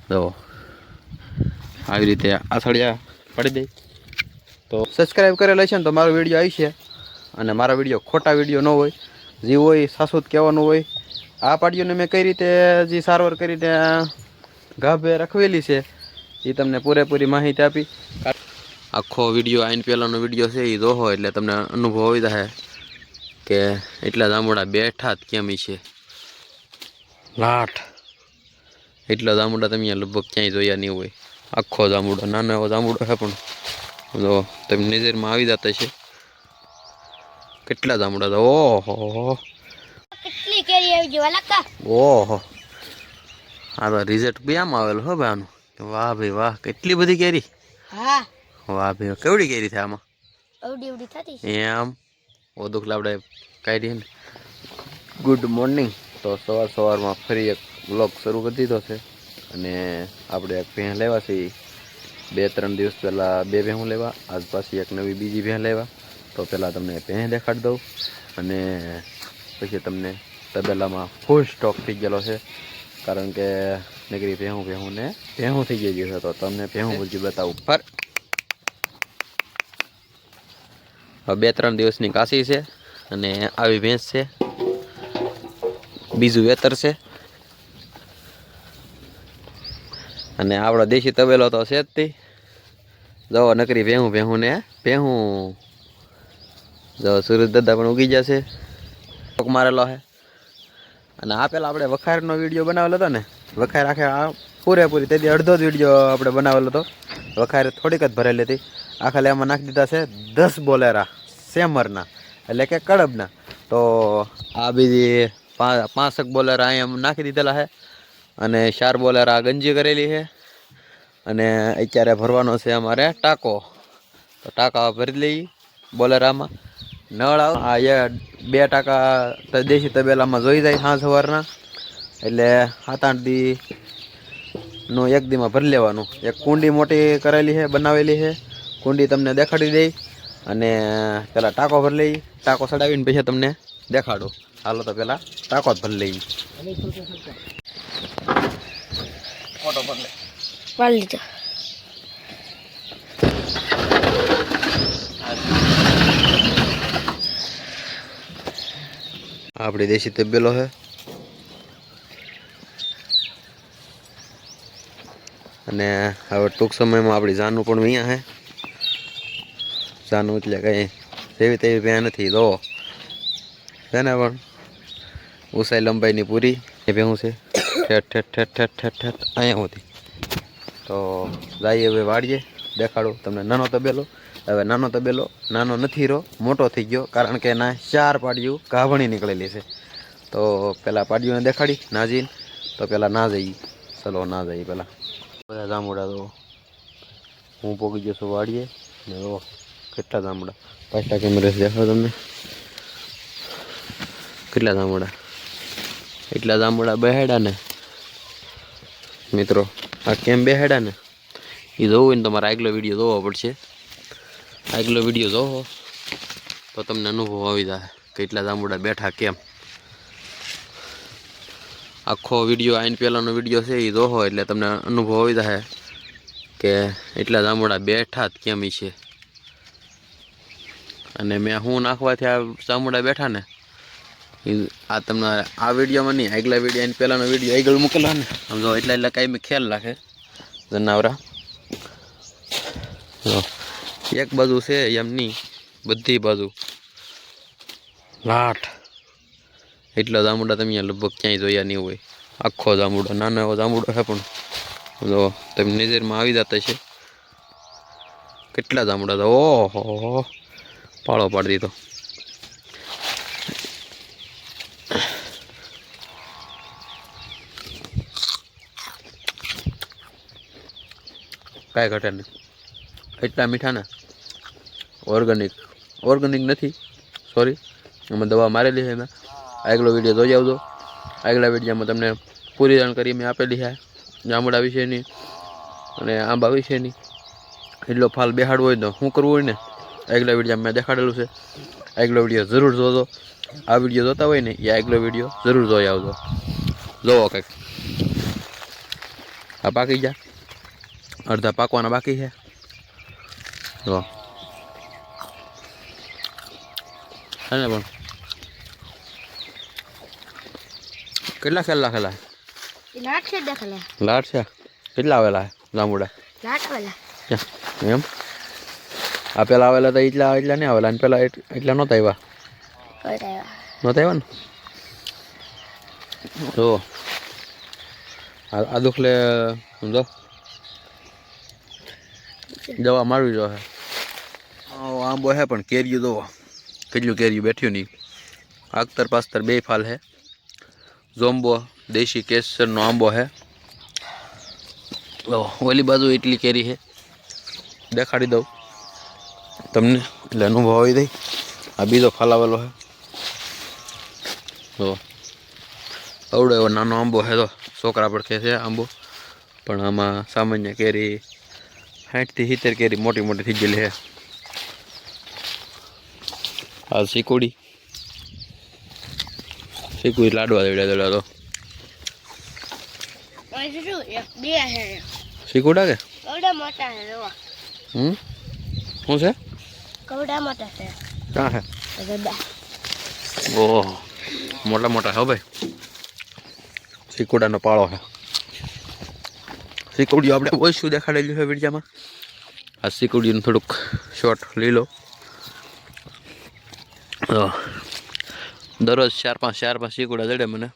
તો આવી રીતે આથડિયા પાડી દઈ તો સબસ્ક્રાઈબ કરેલા છે ને તો મારો વિડીયો આવી છે અને મારા વિડીયો ખોટા વિડીયો ન હોય, જે હોય સાસુત કહેવાનું હોય. આ પાડીઓને મેં કઈ રીતે જે સારવાર કરીને ગાભે રખવેલી છે એ તમને પૂરેપૂરી માહિતી આપી. આખો વિડીયો આઈને પહેલાંનો વિડીયો છે એ જોહો એટલે તમને અનુભવ આવી જશે કે એટલા જાંબુડા બેઠા જ કેમ છે. લાઠ એટલા જાંબુડા તમે લગભગ ક્યાંય જોયા નહીં હોય. આખો જાંબુડો નાનો એવો જાંબુડો છે પણ જો તમે નજરમાં આવી જતા છે કેટલા જાંબુડા છે. ઓહો કેટલી કેરી આવી ગઈ વાલકા. ઓહો આ તો રિઝલ્ટ બી આમ આવેલું હો ભાઈ આનું. વાહ ભાઈ વાહ કેટલી બધી કેરી. હા વાહ ભાઈ કેવડી કેરી છે આમાં. અવડી અવડી થતી એમ ઓદુક લાવડે કાઢી ને. Good morning. તો સવારમાં ફરી એક વ્લોગ શરૂ કરી દીધો છે અને આપણે એક ભેં લેવા છે. 2-3 દિવસ પહેલાં 2 ભેહું લેવા, આજ પાછી એક નવી બીજી ભેં લેવા. તો પહેલાં તમને ભેં દેખાડી દઉં અને પછી તમને તબેલામાં ફૂલ સ્ટોક થઈ ગયેલો છે કારણ કે નગરી ભેહું થઈ ગઈ છે. તો તમને ભેહું બધી બતાવું. પર 2-3 દિવસની કાશી છે અને આવી ભેંસ છે, બીજું વેતર છે અને આપણો દેશી તબેલો તો છે જ તે. જો નકરી ભેહું ને ભેહું. જો સુરજ દાદા પણ ઉગી જશે, મારેલો છે. અને આ પેલા આપણે વખારનો વિડીયો બનાવેલો હતો ને, વખાર આખે આ પૂરેપૂરી તેથી અડધો જ વિડીયો આપણે બનાવેલો હતો. વખારે થોડીક જ ભરેલી હતી. આ ખાલી આમાં નાખી દીધા છે 10 બોલેરા સેમરના એટલે કે કડબના. તો આ બીજી 5 બોલેરા અહીંયા નાખી દીધેલા છે અને 4 બોલેરા ગંજી કરેલી છે. અને અત્યારે ભરવાનો છે અમારે ટાંકો. તો ટાંકા ભરી લઈએ બોલેરામાં. નળ આ 2 ટાંકા દેશી તબેલામાં જોઈ જાય સાંજ સવારના એટલે 7-8 દી નું એક દીમાં ભરી લેવાનું. એક કુંડી મોટી કરેલી છે, બનાવેલી છે. કુંડી તમને દેખાડી દઈ અને પેલા ટાંકો ભરી લઈ. ટાંકો ચડાવીને પછી તમને દેખાડો. હાલો તો પેલા ટાંકો જ ભરી લઈ. ફોટો ભરી લે. વાલી લીધો. આપણી દેશી તબેલો છે અને હવે ટૂંક સમયમાં આપણી જાનું પણ અહીંયા છે. જાનું એટલે કંઈ જેવી તેવી ભેં નથી. જો છે ને પણ ઊંચાઈ લંબાઈની પૂરી એ ભેહું છે. ઠેઠ અહીંયા હોતી. તો જઈએ હવે વાળીએ. દેખાડું તમને નાનો તબેલો. હવે નાનો તબેલો નાનો નથી રહ્યો, મોટો થઈ ગયો કારણ કે એના 4 પાડીયું ગાભણી નીકળેલી છે. તો પેલા પાડીઓને દેખાડી ના જઈને તો પેલા ના જઈએ. ચલો ના જઈએ પેલા. બધા જાંબુડા તો હું પોગી ગયો છું વાડીએ ને ઓ કેટલા જાંબુડા. પાછલા કેમેરે દેખાડો તમને કેટલા જાંબુડા. એટલા જાંબુડા બેહાડ્યા ને મિત્રો. આ કેમ બેહાડ્યા ને એ જોવું હોય ને તમારે આગલો વિડીયો જોવો પડશે. આગલો વિડીયો જોવો તો તમને અનુભવ આવી જાય કે એટલા જાંબુડા બેઠા કેમ. આખો વિડીયો આઈને પહેલાંનો વિડીયો છે એ જોહો એટલે તમને અનુભવ આવી જાય કે એટલા જાંબુડા બેઠા જ કેમ છે. અને મેં હું નાખવાથી આ જાંબુડા બેઠા ને આ તમને આ વિડીયોમાં નહીં, આગલા વિડીયો આઈને પહેલાંનો વિડીયો આગળ મૂકેલો ને આમ જો એટલે કાંઈ મેં ખ્યાલ રાખે જનાવરા. એક બાજુ છે એમ નહીં, બધી બાજુ લાઠ. એટલા જાંબુડા તમે લગભગ ક્યાંય જોયા નહીં હોય. આખો જાંબુડો નાનો એવો જાંબુડો છે પણ જો તમે નજરમાં આવી જતા છે કેટલા જાંબુડા છે. ઓહો પાળો પાડી દીધો. કાંઈ ઘટે નહીં. એટલા મીઠા ને ઓર્ગેનિક નથી, સોરી એમાં દવા મારેલી છે મેં. આગલો વિડીયો જોઈ આવજો. આગલા વિડીયોમાં તમને પૂરી જાણકારી મેં આપેલી છે જાંબુડા વિશેની અને આંબા વિશેની. એટલો ફાલ બેહાડવો હોય તો શું કરવું હોય ને આગલા વિડીયો મેં દેખાડેલું છે. આગલો વિડીયો જરૂર જોજો. આ વિડીયો જોતા હોય ને એ આગલો વિડીયો જરૂર જોઈ આવજો. જોવો કંઈક આ પાકી જા, અડધા પાકવાના બાકી છે. જો અને પણ કેટલા ખેલા એ લાટ છે દેખલે લાટ છે. કેટલા આવેલા જાંબુડા? લાટ વાલા એમ આ પેલા આવેલા તો એટલા નહીં આવેલા, અને પેલા એટલા નહોતા આવ્યા. નહોતા આવ્યા ને? જો આ દુખલે જો દવા મારવી જો હે. આંબો હે પણ કેરીયું દો કેટલું કેરીયું બેઠ્યું નહીં. આગતર પાસ્તર બે ફાલ હે. જોમ્બો દેશી કેસરનો આંબો હે. ઓલી બાજુ એટલી કેરી હે, દેખાડી દઉં તમને એટલે અનુભવ આવી દઈ. આ બીજો ફાલાવેલો હે. તો અવડો એવો નાનો આંબો હે. તો છોકરા પડખે છે આંબો, પણ આમાં સામાન્ય કેરી 60 થી 70 કેરી મોટી મોટી થઈ ગયેલી હે. આ શીકુડી લાડવા દેડ્યા તો બે હે શીકુડા કે કવડા મોટા હે જોવા. શું છે? કવડા મોટા છે. ક્યાં હે? ગડા ઓહ મોટા મોટા હે ભાઈ. શીકુડાનો પાળો હે. શીકુડીઓ આપણે ઓછું દેખાડેલું છે વિડીયામાં. આ શીકુડીનું થોડુંક શોર્ટ લઈ લો. દરરોજ 4-5 શીકુડા જડે મને.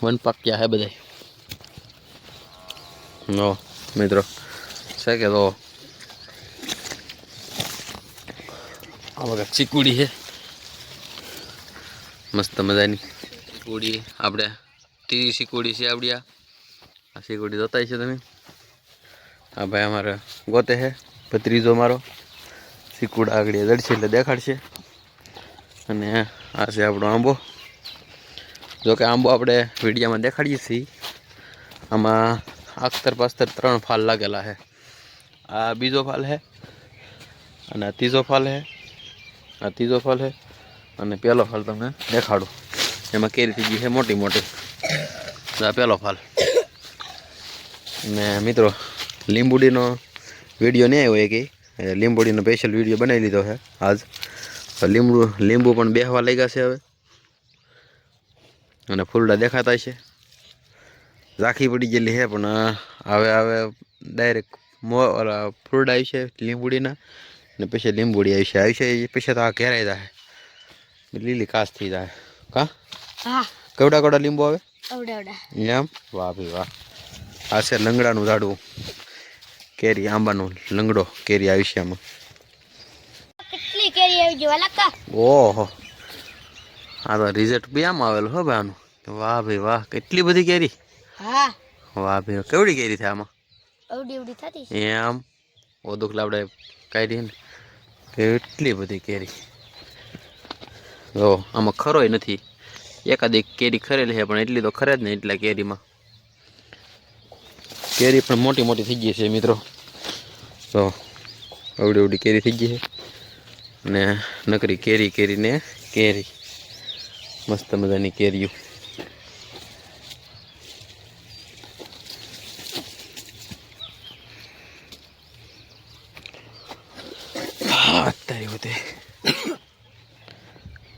વન પાક્યા હે બધા. નો મિત્રો છે કે તો આ વખત ચીકુડી છે મસ્ત મજાની. ચીકુડી આપણે ત્રીજી ચીકુડી છે આપણી. આ ચીકુડી જોતા છે તમે. આ ભાઈ અમારે ગોતે છે ભત્રીજો મારો. ચીકુડા આગળ જડશે એટલે દેખાડશે. અને આ છે આપણો આંબો. જોકે આંબો આપણે વિડીયામાં દેખાડીએ છીએ. આમાં આગતર પાસ્તર 3 ફાલ લાગેલા છે. આ બીજો ફાલ છે, અને આ ત્રીજો ફાલ છે, આ ત્રીજો ફાલ છે, અને પહેલો ફાલ તમને દેખાડું. એમાં કેરી થઈ ગઈ છે મોટી મોટી. આ પહેલો ફાલ. ને મિત્રો લીંબુડીનો વિડીયો નહીં આવ્યો કે લીંબુડીનો સ્પેશિયલ વિડીયો બનાવી લીધો છે આજ. લીંબુ પણ બેહવા લાગ્યા છે હવે, અને ફૂલડા દેખાતા છે. ઝાંખી પડી ગયેલી છે પણ હવે ડાયરેક્ટ ફૂલડા આવી છે લીંબુડીના. ને પછી લીંબુડી આવી છે પછી તો આ ઘેરાઈ જાય, લીલી કાસ થઈ જાય. કા હા કેવડા લીંબુ આવે અવડા એમ? વાહ ભાઈ વાહ. આ છે લંગડાનું ઝાડવું. કેરી આંબાનું લંગડો કેરી આવી છે આમાં. કેટલી કેરી આવી જોવા લક્કા. ઓહો આ તો રિઝલ્ટ બી આમ આવેલું હો ભાઈ આનું. વાહ ભાઈ વાહ કેટલી બધી કેરી. હા વાહ ભાઈ કેવડી કેરી થાય આમાં? અવડી થતી એમ ઓદુકલા આપણે કાઢીએ ને કેટલી બધી કેરી. જો આમાં ખરોય નથી. એકાદી કેરી ખરેલી છે પણ એટલી તો ખરે જ નહીં. એટલા કેરીમાં કેરી પણ મોટી મોટી થઈ ગઈ છે મિત્રો. તો અવડી કેરી થઈ ગઈ છે. ને નકરી કેરી ને કેરી મસ્ત મજાની કેરીઓ.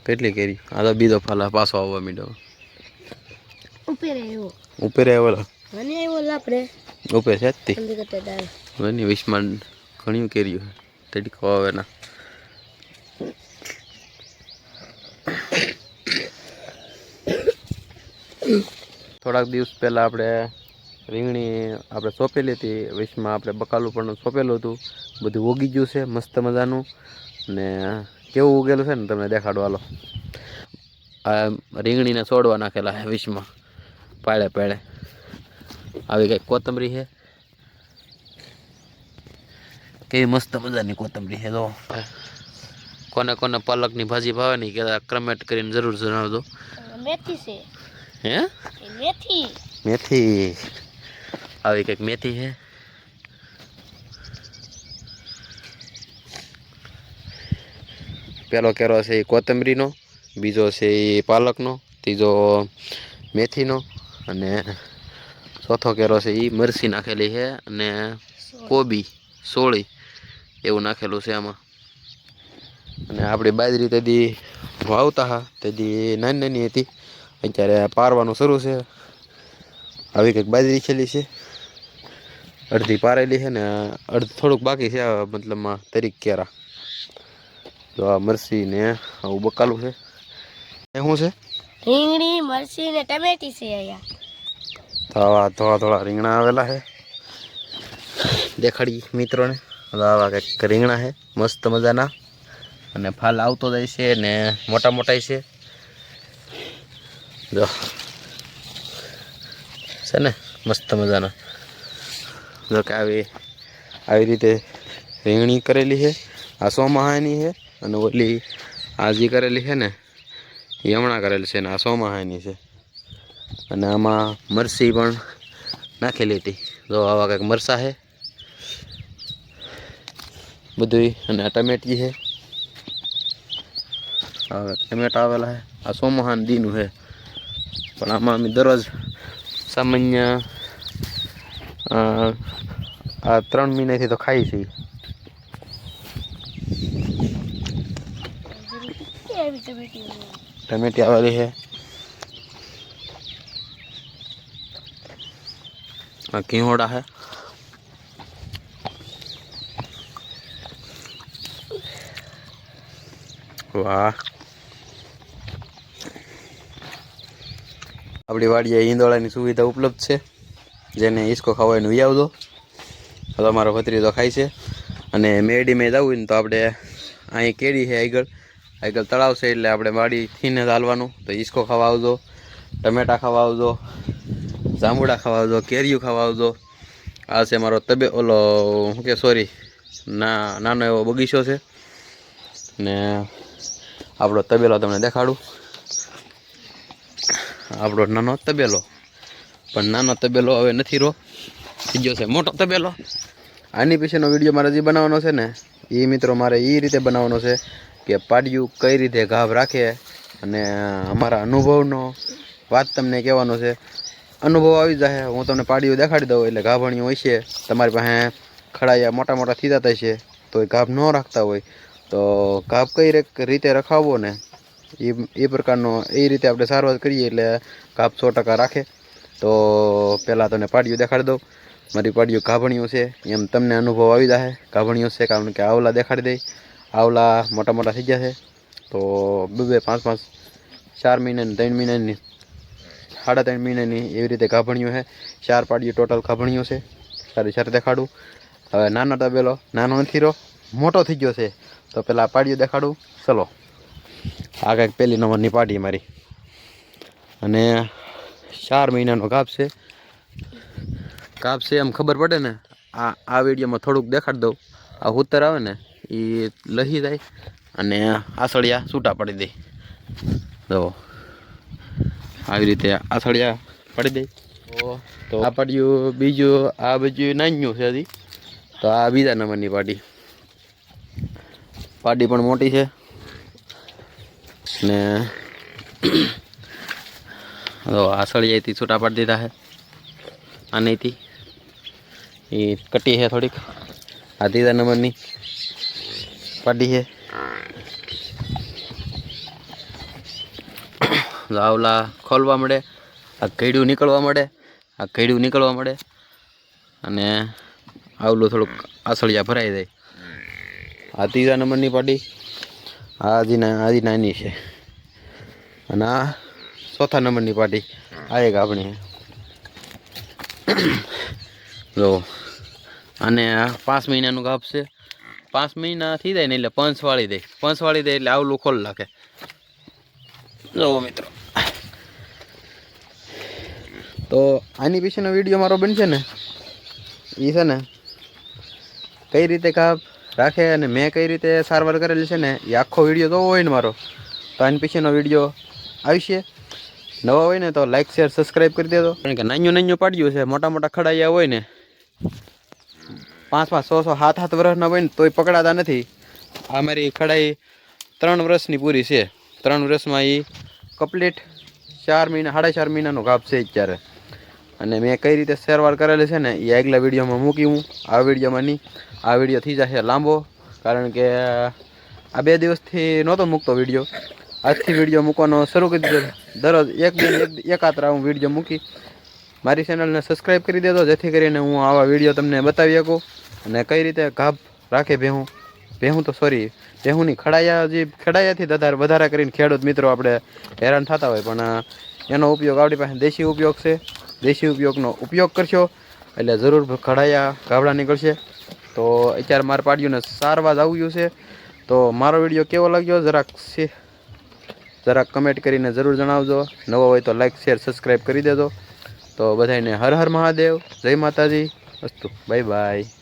કેટલી કેરી. આ તો બીજો ફાલા પાછો આવવા માંડ્યો. ઉપર આવ્યો મને આવ્યો લાપડે ઉપર છે જ તે. અંદે કરતા દાળ ઘણી વિશમાં ઘણી કેરીઓ તડકો આવે ના. થોડાક દિવસ પહેલાં આપણે રીંગણી આપણે સોંપેલી હતી. વિશમાં આપણે બકાલું પણ સોંપેલું હતું. બધું ઉગી ગયું છે મસ્ત મજાનું. ને કેવું ઉગેલું છે ને તમને દેખાડો હાલો. આ રીંગણીને છોડવા નાખેલા છે વિશમાં પાળે. આવી કંઈક કોથમરી છે. કેવી મસ્ત મજાની કોથમરી છે. તો કોને કોને પાલકની ભાજી ભાવે નહીં કે કમેન્ટ કરીને જરૂર જણાવજો. મેથી છે. હે મેથી મેથી આવી કંઈક મેથી છે. પેલો કેરો છે એ કોથમરીનો, બીજો છે એ પાલકનો, ત્રીજો મેથીનો, અને ચોથો કેરો છે એ મરસી નાખેલી છે અને કોબી સોળી એવું નાખેલું છે આમાં. અને આપણી બાજરી તેથી વાવતા હા તેથી નાની નાની હતી, અત્યારે પારવાનું શરૂ છે. આવી કંઈક બાજરી ખેલી છે, અડધી પારેલી છે ને અડધ થોડુંક બાકી છે, મતલબમાં તરીક કેરા. તો આ મરસી ને આવું બકાલું છે. એ શું છે? રીંગણી, મરચી ને ટમેટી છે અહીંયા. તો આવા થોડા થોડા રીંગણા આવેલા છે, દેખાડી મિત્રોને. આવા કંઈક રીંગણા છે મસ્ત મજાના, અને ફાલ આવતો જાય છે ને મોટા મોટા છે. જો છે ને મસ્ત મજાના. જો કે આવી રીતે રીંગણી કરેલી છે. આ સોમાહાની છે અને ઓલી આ જે કરેલી છે ને એ હમણાં કરેલી છે ને આ સોમાહાની છે. અને આમાં મરસી પણ નાખેલી હતી. જો આવા કંઈક મરસા છે બધું. અને આ ટમેટી છે, ટમેટા આવેલા છે. આ સોમાહાન દીનું છે, પણ આમાં અમે દરરોજ સામાન્ય આ 3 મહિનાથી તો ખાઈ છીએ. ટમેટી આવેલી છે. આ ઘીહોડા છે. વાહ, આપણી વાડીએ ઈંદોળાની સુવિધા ઉપલબ્ધ છે, જેને હિસકો ખાવા હોય વી આવજો. અમારો ભત્રીજો ખાય છે. અને મેરડી મેં જવું ને તો આપણે અહીં કેરી છે, આગળ તળાવ છે, એટલે આપણે વાડીથીને જ હાલવાનું. તો હિસકો ખાવા આવજો, ટમેટા ખાવા આવજો, જાંબુડા ખાવા આવજો, કેરીયું ખાવા આવજો. આ છે મારો ઓલો શું કે સોરી નાનો એવો બગીચો છે. ને આપણો તબેલો તમને દેખાડું. આપણો નાનો તબેલો, પણ નાનો તબેલો હવે નથી થઈ ગયો છે મોટો તબેલો. આની પછીનો વિડીયો મારે જે બનાવવાનો છે ને એ મિત્રો મારે એ રીતે બનાવવાનો છે કે પાડિયું કઈ રીતે ગાભ રાખે, અને અમારા અનુભવનો વાત તમને કહેવાનો છે. અનુભવ આવી જાય, હું તમને પાડિયું દેખાડી દઉં એટલે ગાભણિયું હોય છે. તમારી પાસે ખડાયા મોટા મોટા થઈ જતા છે તો એ ગાભ ન રાખતા હોય તો ગાભ કઈ રીતે રખાવવો ને એ પ્રકારનો એ રીતે આપણે સારવાર કરીએ એટલે ગાભ 100% રાખે. તો પહેલાં તમને પાડિયું દેખાડી દઉં. મારી પાડિયું ગાભણિયું છે એમ તમને અનુભવ આવી જાય. ગાભણિયું છે કારણ કે આવલા દેખાડી દઈ, આવલા મોટા મોટા થઈ ગયા છે. તો 2-2, 5-5, 4 મહિનાની, 3 મહિનાની, 3.5 મહિનાની એવી રીતે ગાભણિયું છે. 4 પાડિયું ટોટલ ગાભણિયું છે. સારી દેખાડું. હવે નાનો તબેલો નાનો નથી રહ્યો, મોટો થઈ ગયો છે. તો પેલા પાડિયું દેખાડું. ચલો, આ કંઈક પહેલી નંબરની પાડી મારી, અને 4 મહિનાનો ગાભ છે. એમ ખબર પડે ને આ વિડીયોમાં થોડુંક દેખાડી દઉં. આ ઉત્તર આવે ને એ લહી જાય અને આસળિયા છૂટા પડી દે. જો આવી રીતે આસળિયા પડી દે. તો આ પાડ્યું બીજું, આ બીજું નાન્યું છે હજી. તો આ બીજા નંબરની પાડી પણ મોટી છે. ને આસળિયાથી છૂટા પાડી દીધા છે. આનીથી એ કટી છે થોડીક. આ ત્રીજા નંબરની પાડી છે. આવલા ખોલવા મળે, આ ઘેડું નીકળવા મળે, અને આવલું થોડુંક આસળિયા ભરાઈ જાય. આ ત્રીજા નંબરની પાડી. આજી નાની છે. અને આ ચોથા નંબરની પાડી. આ એક આપણી જો. અને 5 મહિનાનું ગાભ છે. 5 મહિના થઈ જાય ને એટલે પંચ વાળી દે એટલે આવલું ખોલ નાખે. જો મિત્રો, તો આની પછીનો વિડીયો મારો બનશે ને એ છે ને કઈ રીતે ગાભ રાખે અને મેં કઈ રીતે સારવાર કરેલી છે ને એ આખો વિડીયો જોવો હોય ને મારો, તો આની પછીનો વિડીયો આવશે. નવા હોય ને તો લાઈક, શેર, સબસ્ક્રાઈબ કરી દેજો. કારણ કે નાનું પાડ્યું છે, મોટા મોટા ખડાયા હોય ને 5-5, 6-6, 7-7 વર્ષના હોય ને તોય પકડાતા નથી. આ મારી ખડાઈ 3 વર્ષની પૂરી છે. 3 વર્ષમાં એ કમ્પ્લીટ 4.5 મહિનાનો ગાભ છે અત્યારે. અને મેં કઈ રીતે સારવાર કરેલી છે ને એ આગલા વિડીયોમાં મૂકી હું, આ વિડીયોમાં નહીં. આ વિડીયો થઈ જશે લાંબો, કારણ કે આ 2 દિવસથી નહોતો મૂકતો વિડીયો. આજથી વિડીયો મૂકવાનો શરૂ કરી દીધો. દરરોજ એક આતરા હું વિડીયો મૂકી. મારી ચેનલને સબસ્ક્રાઈબ કરી દેજો, જેથી કરીને હું આવા વિડીયો તમને બતાવી શકું. અને કઈ રીતે ગાભ રાખે ભેહું તો સોરી ભેહુંની ખડાયાથી વધારે કરીને ખેડૂત મિત્રો આપણે હેરાન થતા હોય, પણ એનો ઉપયોગ આપણી પાસે દેશી ઉપયોગ છે. દેશી ઉપયોગનો ઉપયોગ કરશો એટલે જરૂર ખડાયા ગાભડા નીકળશે. તો અત્યારે મારા પાડ્યુંને સારવાર આવ્યું છે. તો મારો વિડીયો કેવો લાગ્યો જરાક કમેન્ટ કરીને જરૂર જણાવજો. નવો હોય તો લાઈક શેર સબસ્ક્રાઈબ કરી દેજો. તો બધાને હર હર મહાદેવ, જય માતાજી, અસ્તુ, બાય બાય.